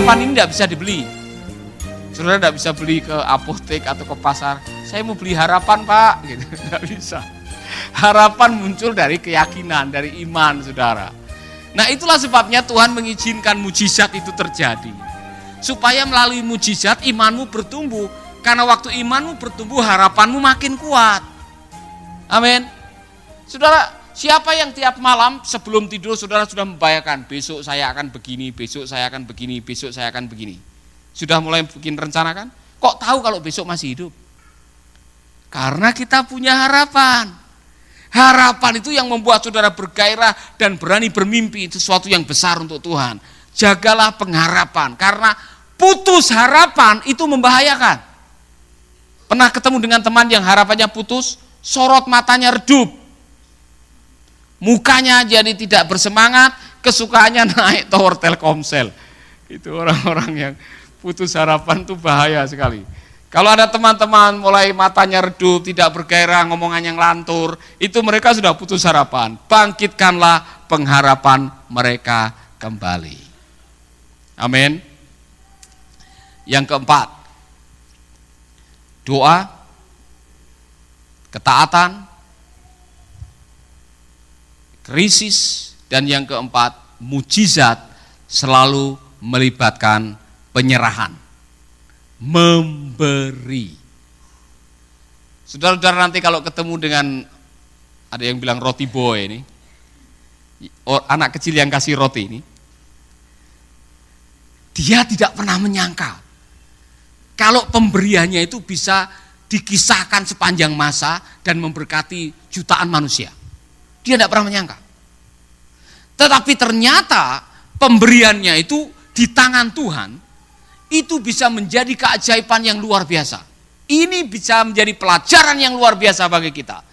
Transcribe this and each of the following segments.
harapan ini tidak bisa dibeli. Saudara tidak bisa beli ke apotek atau ke pasar. Saya mau beli harapan Pak, gitu. Tidak bisa. Harapan muncul dari keyakinan, dari iman saudara. Nah itulah sebabnya Tuhan mengizinkan mujizat itu terjadi. Supaya melalui mujizat imanmu bertumbuh. Karena waktu imanmu bertumbuh harapanmu makin kuat. Amin. Saudara, siapa yang tiap malam sebelum tidur saudara sudah membayangkan besok saya akan begini, besok saya akan begini, besok saya akan begini. Sudah mulai bikin rencana kan? Kok tahu kalau besok masih hidup? Karena kita punya harapan. Harapan itu yang membuat saudara bergairah dan berani bermimpi sesuatu yang besar untuk Tuhan. Jagalah pengharapan, karena putus harapan itu membahayakan. Pernah ketemu dengan teman yang harapannya putus, sorot matanya redup. Mukanya jadi tidak bersemangat, kesukaannya naik tower Telkomsel. Itu orang-orang yang putus harapan itu bahaya sekali. Kalau ada teman-teman mulai matanya redup, tidak bergairah, ngomongan yang lantur, itu mereka sudah putus harapan. Bangkitkanlah pengharapan mereka kembali. Amin. Yang keempat, doa, ketaatan, krisis, dan yang keempat, mujizat selalu melibatkan penyerahan, memberi. Saudara-saudara nanti kalau ketemu dengan, ada yang bilang roti boy ini, anak kecil yang kasih roti ini, dia tidak pernah menyangka kalau pemberiannya itu bisa dikisahkan sepanjang masa dan memberkati jutaan manusia. Dia tidak pernah menyangka. Tetapi ternyata pemberiannya itu di tangan Tuhan, itu bisa menjadi keajaiban yang luar biasa. Ini bisa menjadi pelajaran yang luar biasa bagi kita.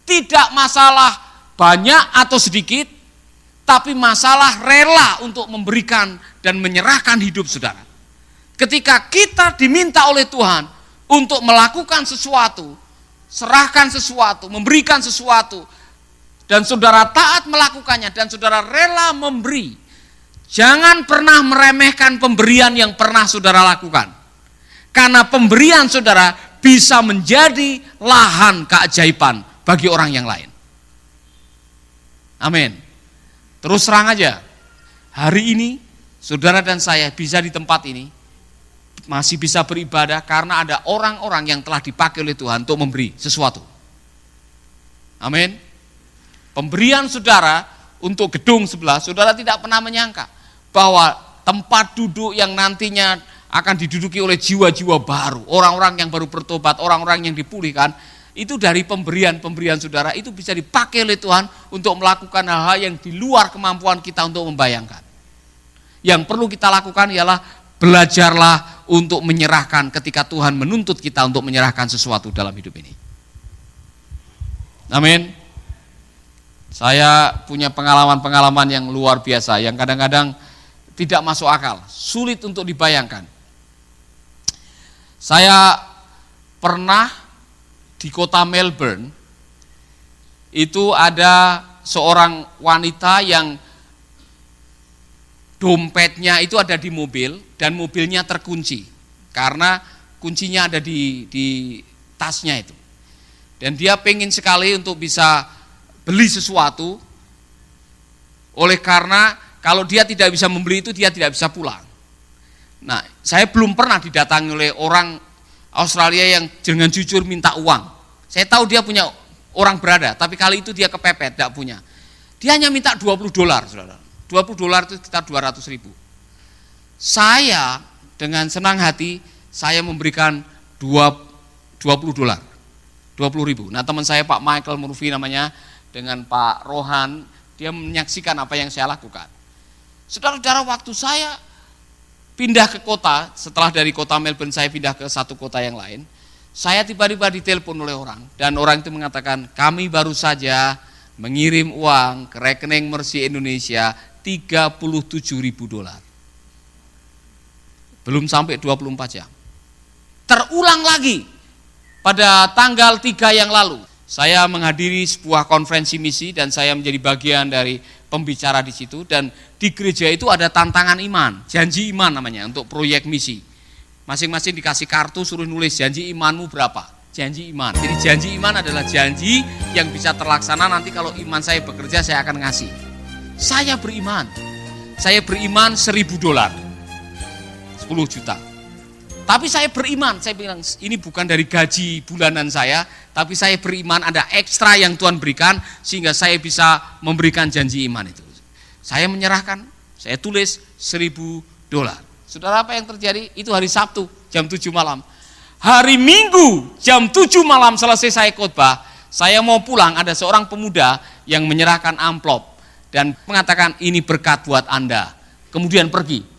Tidak masalah banyak atau sedikit, tapi masalah rela untuk memberikan dan menyerahkan hidup saudara. Ketika kita diminta oleh Tuhan untuk melakukan sesuatu, serahkan sesuatu, memberikan sesuatu, dan saudara taat melakukannya, dan saudara rela memberi, jangan pernah meremehkan pemberian yang pernah saudara lakukan. Karena pemberian saudara bisa menjadi lahan keajaiban bagi orang yang lain. Amin. Terus terang aja, hari ini saudara dan saya bisa di tempat ini, masih bisa beribadah karena ada orang-orang yang telah dipakai oleh Tuhan untuk memberi sesuatu. Amin. Pemberian saudara untuk gedung sebelah, saudara tidak pernah menyangka bahwa tempat duduk yang nantinya akan diduduki oleh jiwa-jiwa baru, orang-orang yang baru bertobat, orang-orang yang dipulihkan, itu dari pemberian saudara itu bisa dipakai oleh Tuhan untuk melakukan hal-hal yang di luar kemampuan kita untuk membayangkan. Yang perlu kita lakukan ialah belajarlah untuk menyerahkan ketika Tuhan menuntut kita untuk menyerahkan sesuatu dalam hidup ini. Amin. Saya punya pengalaman-pengalaman yang luar biasa, yang kadang-kadang tidak masuk akal, sulit untuk dibayangkan. Saya pernah di kota Melbourne, itu ada seorang wanita yang dompetnya itu ada di mobil, dan mobilnya terkunci, karena kuncinya ada di tasnya itu. Dan dia pengen sekali untuk bisa beli sesuatu, oleh karena kalau dia tidak bisa membeli itu, dia tidak bisa pulang. Nah, saya belum pernah didatangi oleh orang Australia yang dengan jujur minta uang. Saya tahu dia punya orang berada, tapi kali itu dia kepepet, tidak punya. Dia hanya minta $20, saudara. $20 itu sekitar 200.000. Saya dengan senang hati, saya memberikan $20. 20.000. Nah, teman saya Pak Michael Murphy namanya, dengan Pak Rohan, dia menyaksikan apa yang saya lakukan. Saudara-saudara, waktu saya pindah ke kota, setelah dari kota Melbourne saya pindah ke satu kota yang lain, saya tiba-tiba ditelepon oleh orang, dan orang itu mengatakan, kami baru saja mengirim uang ke rekening Mercy Indonesia $37.000. Belum sampai 24 jam. Terulang lagi pada tanggal 3 yang lalu, Saya menghadiri sebuah konferensi misi dan saya menjadi bagian dari pembicara di situ, dan di gereja itu ada tantangan iman, janji iman namanya, untuk proyek misi. Masing-masing dikasih kartu, suruh nulis janji imanmu berapa, janji iman. Jadi janji iman adalah janji yang bisa terlaksana nanti kalau iman saya bekerja, saya akan ngasih. Saya beriman 1.000 dolar, 10 juta. Tapi saya beriman, saya bilang ini bukan dari gaji bulanan saya, tapi saya beriman ada ekstra yang Tuhan berikan sehingga saya bisa memberikan janji iman itu. Saya menyerahkan, saya tulis 1.000 dolar. Saudara, apa yang terjadi? Itu hari Sabtu jam 7 malam. Hari Minggu jam 7 malam selesai saya khotbah, saya mau pulang, ada seorang pemuda yang menyerahkan amplop dan mengatakan ini berkat buat Anda. Kemudian pergi.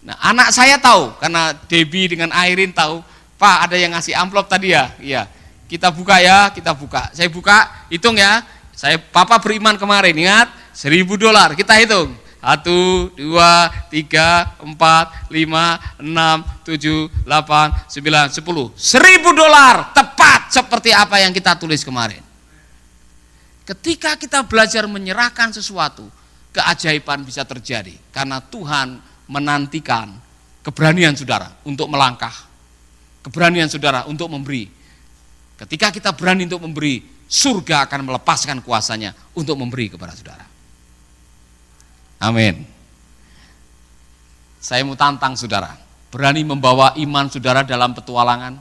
Nah, anak saya tahu, karena Debbie dengan Airin tahu, Pak ada yang ngasih amplop tadi ya, iya. Kita buka ya, kita buka. Saya buka, hitung ya. Papa beriman kemarin, ingat 1.000 dolar. Kita hitung. 1, 2, 3, 4, 5, 6, 7, 8, 9, 10. 1.000 dolar, tepat seperti apa yang kita tulis kemarin. Ketika kita belajar menyerahkan sesuatu, keajaiban bisa terjadi karena Tuhan menantikan keberanian saudara untuk melangkah, keberanian saudara untuk memberi. Ketika kita berani untuk memberi, surga akan melepaskan kuasanya untuk memberi kepada saudara. Amin. Saya mau tantang saudara, berani membawa iman saudara dalam petualangan,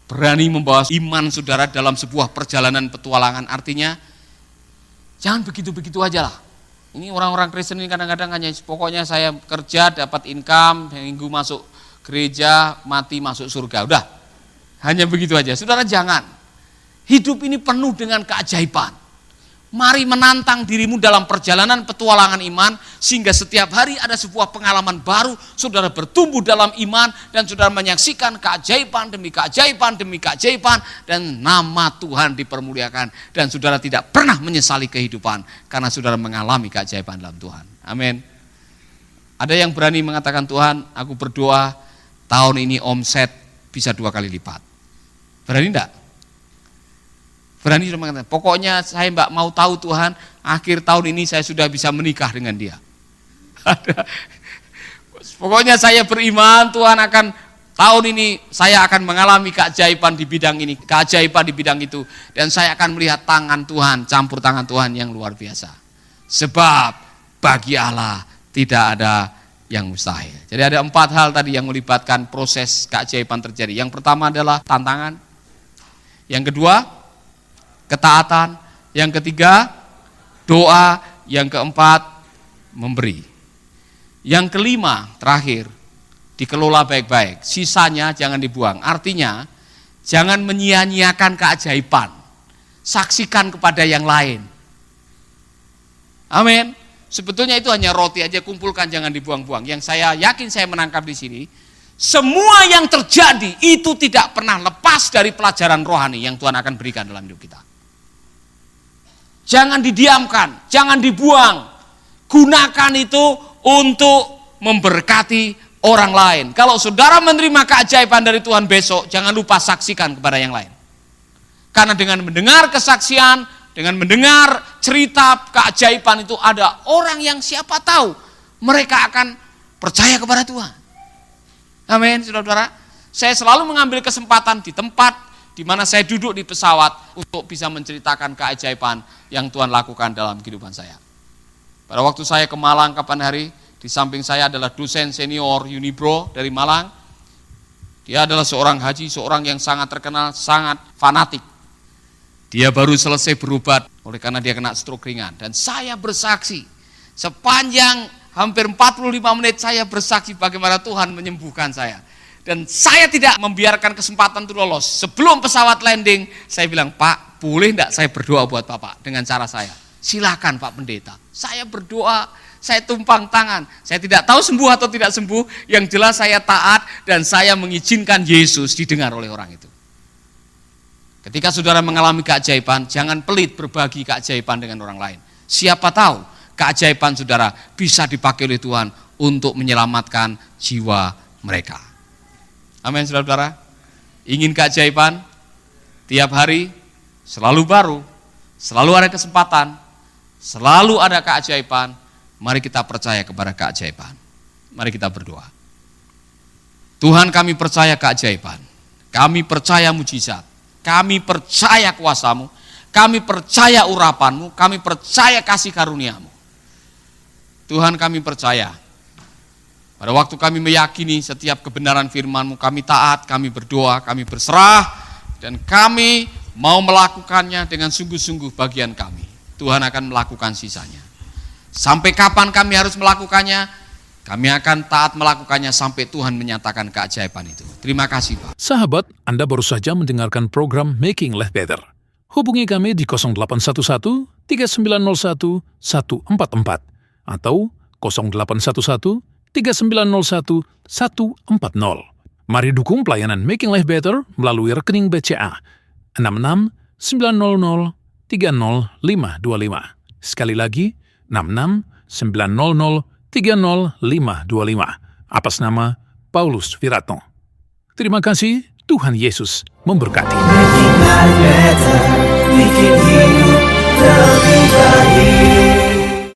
berani membawa iman saudara dalam sebuah perjalanan petualangan. Artinya jangan begitu-begitu aja lah. Ini orang-orang Kristen ini kadang-kadang hanya pokoknya saya kerja dapat income, minggu masuk gereja, mati masuk surga. Udah, hanya begitu aja. Saudara, jangan. Hidup ini penuh dengan keajaiban. Mari menantang dirimu dalam perjalanan petualangan iman, sehingga setiap hari ada sebuah pengalaman baru, saudara bertumbuh dalam iman, dan saudara menyaksikan keajaiban demi keajaiban demi keajaiban, dan nama Tuhan dipermuliakan, dan saudara tidak pernah menyesali kehidupan, karena saudara mengalami keajaiban dalam Tuhan. Amin. Ada yang berani mengatakan, Tuhan, aku berdoa tahun ini omset bisa 2 kali lipat. Berani enggak? Berani sudah mengatakan, pokoknya saya mbak mau tahu Tuhan, akhir tahun ini saya sudah bisa menikah dengan dia. Pokoknya saya beriman Tuhan akan tahun ini saya akan mengalami keajaiban di bidang ini, keajaiban di bidang itu, dan saya akan melihat tangan Tuhan, campur tangan Tuhan yang luar biasa. Sebab bagi Allah tidak ada yang mustahil. Jadi ada 4 hal tadi yang melibatkan proses keajaiban terjadi. Yang pertama adalah tantangan, yang kedua ketaatan, yang ketiga doa, yang keempat memberi. Yang kelima terakhir, dikelola baik-baik, sisanya jangan dibuang. Artinya jangan menyia-nyiakan keajaiban, saksikan kepada yang lain. Amin. Sebetulnya itu hanya roti aja, kumpulkan, jangan dibuang-buang. Yang saya yakin saya menangkap di sini, semua yang terjadi itu tidak pernah lepas dari pelajaran rohani yang Tuhan akan berikan dalam hidup kita. Jangan didiamkan, jangan dibuang. Gunakan itu untuk memberkati orang lain. Kalau saudara menerima keajaiban dari Tuhan besok, jangan lupa saksikan kepada yang lain. Karena dengan mendengar kesaksian, dengan mendengar cerita keajaiban itu, ada orang yang siapa tahu mereka akan percaya kepada Tuhan. Amin, saudara-saudara. Saya selalu mengambil kesempatan di tempat di mana saya duduk di pesawat untuk bisa menceritakan keajaiban yang Tuhan lakukan dalam kehidupan saya. Pada waktu saya ke Malang kapan hari, di samping saya adalah dosen senior Unibro dari Malang. Dia adalah seorang haji, seorang yang sangat terkenal, sangat fanatik. Dia baru selesai berobat oleh karena dia kena stroke ringan. Dan saya bersaksi, sepanjang hampir 45 menit saya bersaksi bagaimana Tuhan menyembuhkan saya. Dan saya tidak membiarkan kesempatan itu lolos. Sebelum pesawat landing, saya bilang, Pak, boleh enggak saya berdoa buat Bapak dengan cara saya? Silakan Pak Pendeta. Saya berdoa, saya tumpang tangan. Saya tidak tahu sembuh atau tidak sembuh, yang jelas saya taat dan saya mengizinkan Yesus didengar oleh orang itu. Ketika saudara mengalami keajaiban, jangan pelit berbagi keajaiban dengan orang lain. Siapa tahu keajaiban saudara bisa dipakai oleh Tuhan untuk menyelamatkan jiwa mereka. Amin, saudara-saudara. Ingin keajaiban? Tiap hari selalu baru, selalu ada kesempatan, selalu ada keajaiban. Mari kita percaya kepada keajaiban. Mari kita berdoa. Tuhan, kami percaya keajaiban, kami percaya mujizat, kami percaya kuasa-Mu, kami percaya urapan-Mu, kami percaya kasih karunia-Mu. Tuhan, kami percaya, pada waktu kami meyakini setiap kebenaran firman-Mu, kami taat, kami berdoa, kami berserah, dan kami mau melakukannya dengan sungguh-sungguh bagian kami. Tuhan akan melakukan sisanya. Sampai kapan kami harus melakukannya? Kami akan taat melakukannya sampai Tuhan menyatakan keajaiban itu. Terima kasih, Pak. Sahabat, Anda baru saja mendengarkan program Making Life Better. Hubungi kami di 0811 3901 144 atau 0811 3901 140. Mari dukung pelayanan Making Life Better melalui rekening BCA 66 900 30525. Sekali lagi, 66 900 30525 atas nama Paulus Wiratno. Terima kasih, Tuhan Yesus memberkati.